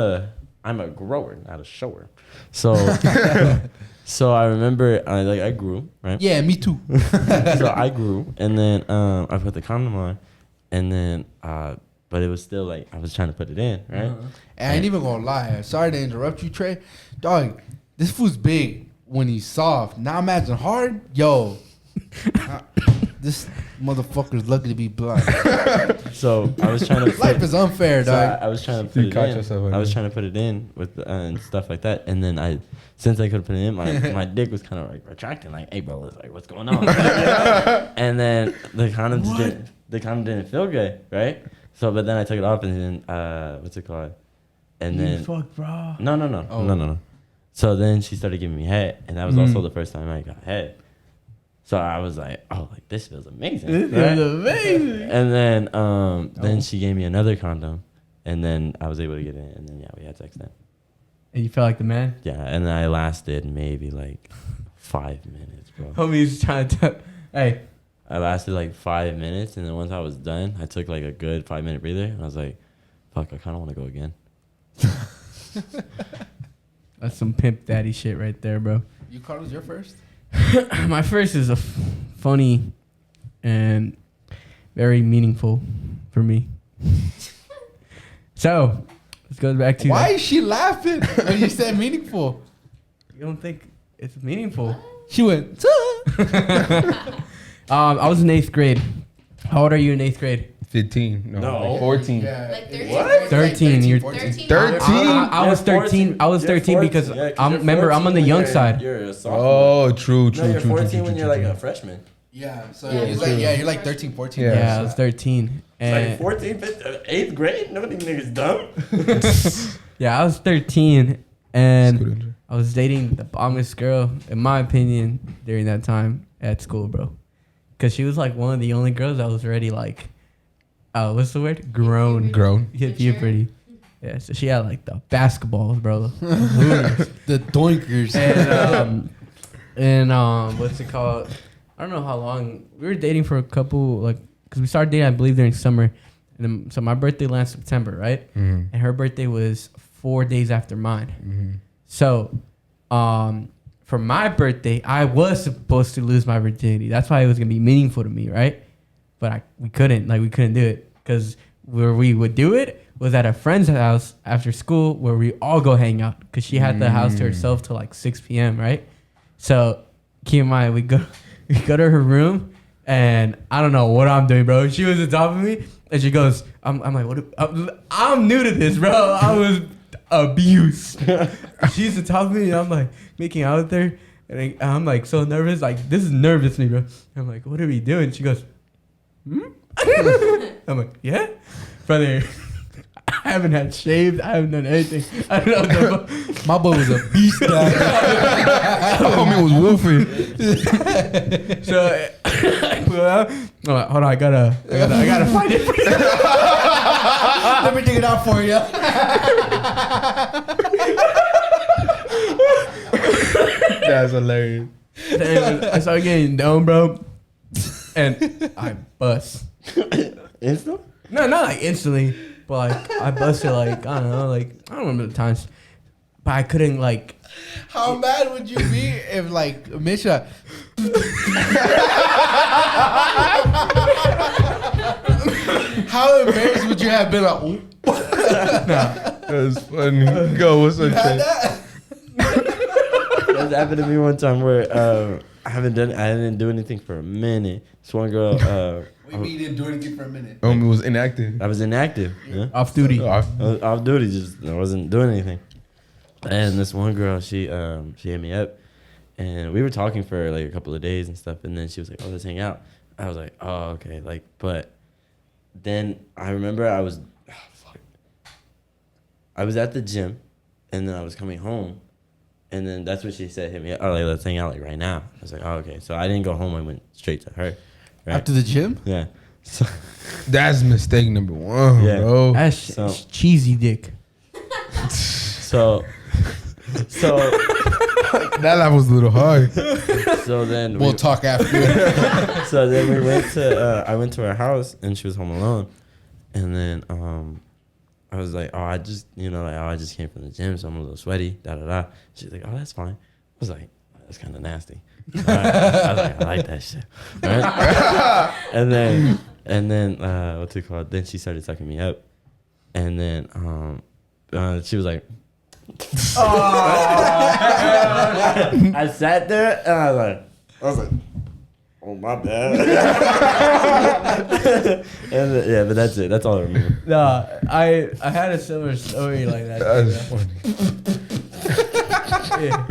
a grower, not a shower. So so I remember I grew, right? Yeah, me too. So I grew, and then I put the condom on, and then but it was still like I was trying to put it in, right? And I ain't even gonna lie. Sorry to interrupt you, Trey. Dog, this fool's big when he's soft. Now imagine hard. Yo, this motherfucker's lucky to be blind. So I was trying to. Life is unfair, So dog. I was trying to put You it caught in. yourself, I was trying to put it in with and stuff like that, and then since I could put it in, my dick was kind of like retracting, like, hey bro, it's like, what's going on? And then the condom didn't feel good, right? So, but then I took it off, and then what's it called? And then fuck, bro. no. So then she started giving me head, and that was also the first time I got head. So I was like, oh, like this feels amazing. This right? is amazing. And then she gave me another condom, and then I was able to get in, and then yeah, we had sex then. And you felt like the man? Yeah, and I lasted maybe like 5 minutes, bro. Homie's trying to hey. I lasted like 5 minutes, and then once I was done, I took like a good 5-minute breather, and I was like, fuck, I kind of want to go again. That's some pimp daddy shit right there, bro. You called us your first? My first is funny and very meaningful for me. So, let's go back to Why is she laughing when you said meaningful? You don't think it's meaningful? She went, I was in 8th grade. How old are you in 8th grade? 15. No. Like 14. Like 13. What? 13, you're- 13. 13? I was 13. I was 13 because remember I'm on the young side. You're a sophomore. Oh, true. No, you're 14 when you're like a freshman. yeah. So you're like 13, 14. Yeah. Yeah, I was 13. Like And 14, 15, 8th grade? Nobody niggas dumb. yeah, I was 13 and I was dating the bombest girl, in my opinion, during that time at school, bro. Because she was like one of the only girls that was already like, what's the word? Grown. Hit puberty. Yeah, so she had like the basketballs, bro. The doinkers. And what's it called? I don't know how long. We were dating for a couple, like, because we started dating, I believe, during summer. And then, so my birthday last September, right? Mm-hmm. And her birthday was 4 days after mine. Mm-hmm. So, for my birthday, I was supposed to lose my virginity. That's why it was gonna be meaningful to me, right? But we couldn't do it because where we would do it was at a friend's house after school, where we all go hang out because she had the house to herself till like 6 p.m. Right? So keep in mind, we go to her room, and I don't know what I'm doing, bro. She was on top of me, and she goes, "I'm like, what? I'm new to this, bro. I was." Abuse. She's on top of me, and I'm like making out with her, and I'm like so nervous. Like, this is nervous me, bro. I'm like, what are we doing? She goes, I'm like, yeah, brother. I haven't had shaved. I haven't done anything. I don't know what the fuck. My boy was a beast. Homie was wolfing. So I pull out. I'm like, hold on, I gotta find it for you. Let me dig it out for you. That's hilarious. Then I started getting down, bro, and I bust. Instant? No, not like instantly, but like I busted like I don't know, like I don't remember the times, but I couldn't like. How mad would you be if like Misha? How embarrassed would you have been? Like, "Ooh." That's funny. Go, what's up, Had Trey? that? That happened to me one time where I didn't do anything for a minute. This one girl, We mean you didn't do anything for a minute. It was inactive. I was inactive. Yeah. Off duty. Oh, I was off duty, just I wasn't doing anything. And this one girl, she hit me up, and we were talking for like a couple of days and stuff. And then she was like, "Oh, let's hang out." I was like, "Oh, okay." Like, but then I remember I was at the gym, and then I was coming home, and then that's what she said. Hit me up. Oh, like let's hang out like right now. I was like, "Oh, okay." So I didn't go home. I went straight to her. Right? After the gym? Yeah. So That's mistake number one, Yeah. bro. That's So- cheesy dick. so That laugh was a little hard. so then We'll talk after. So then we went to I went to her house, and she was home alone. And then I was like, "Oh, I just I just came from the gym, so I'm a little sweaty." Da da da. She's like, "Oh, that's fine." I was like, "That's kind of nasty." Right? I was like, "I like that shit." Right? and then what's it called? Then she started sucking me up, and then she was like, I sat there and I was like, "Oh, my bad." And yeah, but that's it. That's all I remember. Nah, I had a similar story like that. That's funny. Yeah.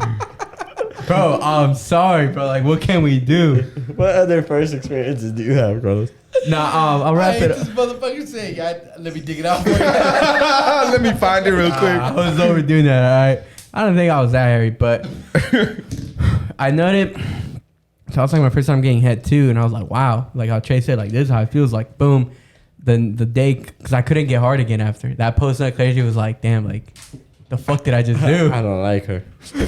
Bro, I'm sorry, bro. Like, what can we do? What other first experiences do you have, Carlos? Nah, I'll I wrap hate it this up. motherfucker saying, let me dig it out for you. Let me find it real quick. I was overdoing that, alright? I don't think I was that hairy, but I noted. So I was like my first time getting head too, and I was like, wow. Like how Trey said, like this is how it feels. Like boom, then the day, because I couldn't get hard again after that post nut clarity was like, damn, like the fuck did I just do? I don't like her. I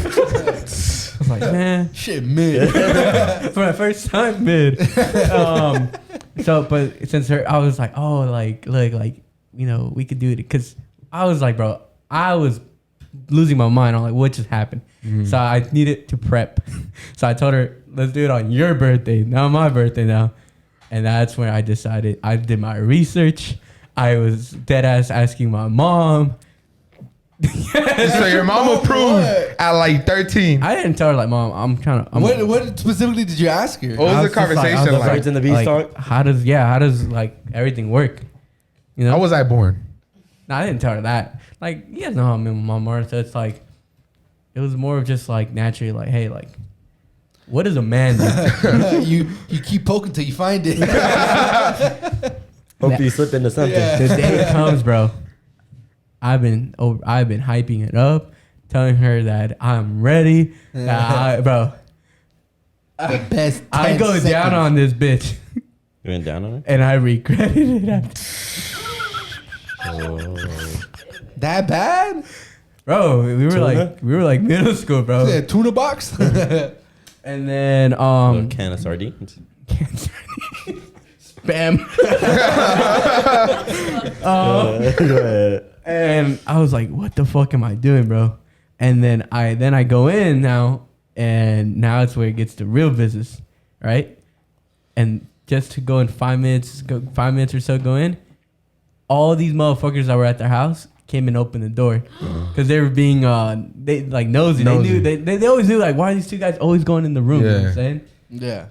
was like, man, Shit, mid. for the first time, mid. So, but since her, I was like, oh, like, look, like, we could do it. Because I was like, bro, I was losing my mind. I'm like, what just happened? So I needed to prep. So I told her, let's do it on your birthday, not my birthday now. And that's when I decided, I did my research. I was dead ass asking my mom. So your mom approved What? at like 13. I didn't tell her, like, mom, I'm What specifically did you ask her? What was the I just conversation I was like? Birds and the Beanstalk? how does like everything work? How was I born? No, I didn't tell her that. Like, you guys know how me and my mom are, so it's like, it was more of just like naturally like, hey, like, what does a man do? you keep poking till you find it. Hope you slip into something. Yeah. The day comes, bro. I've been hyping it up, telling her that I'm ready. Bro, The best. I 10 go seconds. down on this bitch, You went down on her? and I regretted it after. Oh. That bad? Bro, we Tuna? were like middle school, bro. Yeah, tuna box. And then A little can of sardines. spam. Go ahead. And I was like, what the fuck am I doing, bro? And then I go in now, and now it's where it gets to real business, right? And just to go in 5 minutes or so go in, all these motherfuckers that were at their house came and opened the door because they were being they like nosy. Nosy. They always knew like, why are these two guys always going in the room? You know what I'm saying? Yeah.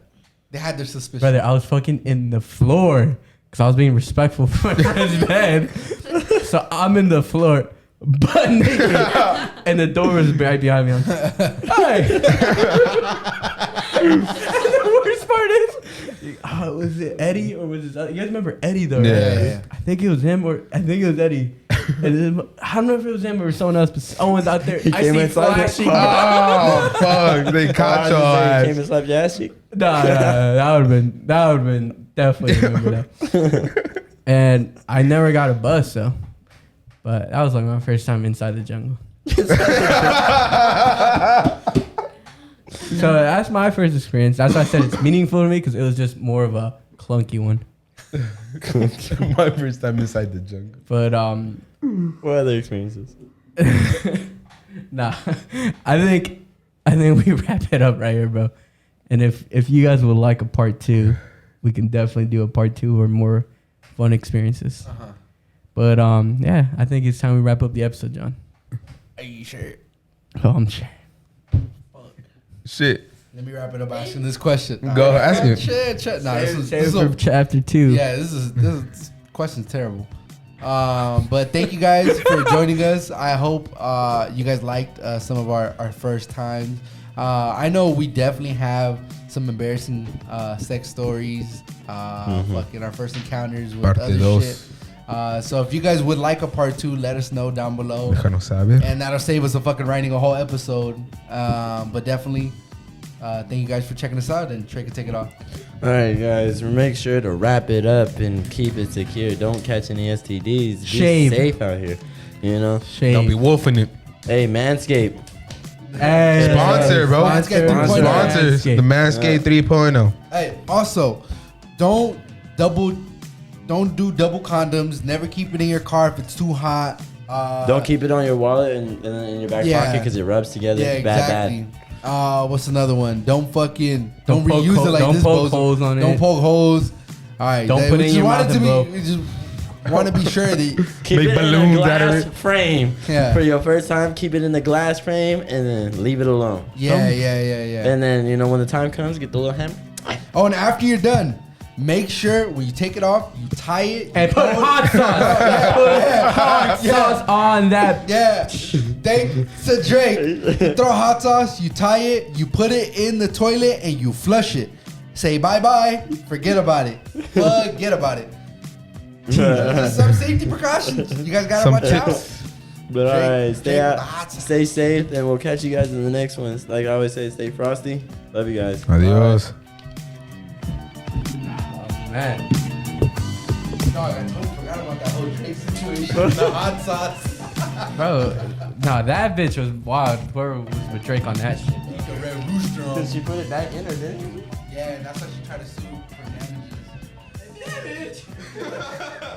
They had their suspicion. Brother, I was fucking in the floor because I was being respectful for my friend's bed. So I'm in the floor, butt naked, and the door was right behind me. I'm like, hi. And the worst part is, was it Eddie or was it? You guys remember Eddie though? Yeah. Right? Yeah. I think it was him or I think it was Eddie. And then, I don't know if it was him or someone else, but someone's out there. I came see inside the flashing. Oh, fuck. They caught your Came ass. and slapped your ass cheek. Nah, that would have been definitely remember that. And I never got a bus though, but that was like my first time inside the jungle. So that's my first experience. That's why I said it's meaningful to me because it was just more of a clunky one. My first time inside the jungle. But What other experiences? nah, I think we wrap it up right here, bro. And if you guys would like a part 2, we can definitely do a part 2 or more fun experiences. But yeah, I think it's time we wrap up the episode, John. Are you sure? Oh, I'm sure. Shit. Let me wrap it up asking this question. Go ask it. Shit. Nah, this Save is it for chapter 2. yeah. This question's terrible. But thank you guys for joining us. I hope you guys liked some of our first times. I know we definitely have some embarrassing sex stories. Fucking our first encounters with Parte other dos. shit. So if you guys would like a part 2, let us know down below. Déjanos saber. And that'll save us a fucking writing a whole episode. But definitely, thank you guys for checking us out, and Trey can take it off. All right, guys. Make sure to wrap it up and keep it secure. Don't catch any STDs. Be Shave. safe out here. You know. Shade. Don't be wolfing it. Hey, Manscaped. Hey, Sponsor, bro. Manscaped 3.0. Sponsors. The Manscaped 3.0. Hey, also, don't do double condoms. Never keep it in your car if it's too hot. Don't keep it on your wallet and in your back Yeah. pocket because it rubs together. Yeah, Bad. exactly. What's another one? Don't Don't reuse poke it like don't this. poke bozo. holes on Don't it. poke holes. All right. Don't put it in your mouth and blow. We just want to be sure that. Keep Make it in balloons a out of glass it. frame. Yeah. For your first time, keep it in the glass frame and then leave it alone. Yeah. And then, when the time comes, get the little hammer. Oh, and after you're done, make sure when you take it off, you tie it. And put hot sauce. Put hot sauce on that. Yeah. Thanks to Drake. You throw hot sauce, you tie it, you put it in the toilet, and you flush it. Say bye-bye. Forget about it. Forget about it. Just some safety precautions. You guys gotta Some watch out. tips. But all right, stay Drake with the out, hot sauce. stay safe, and we'll catch you guys in the next ones. Like I always say, stay frosty. Love you guys. Adios. Man. Dog, I totally forgot about that whole Drake situation. The hot sauce. Bro, no, that bitch was wild. Where was with Drake on that shit? The red rooster on. Did she put it back in or didn't? Yeah, and that's why she tried to sue for damages. Damage!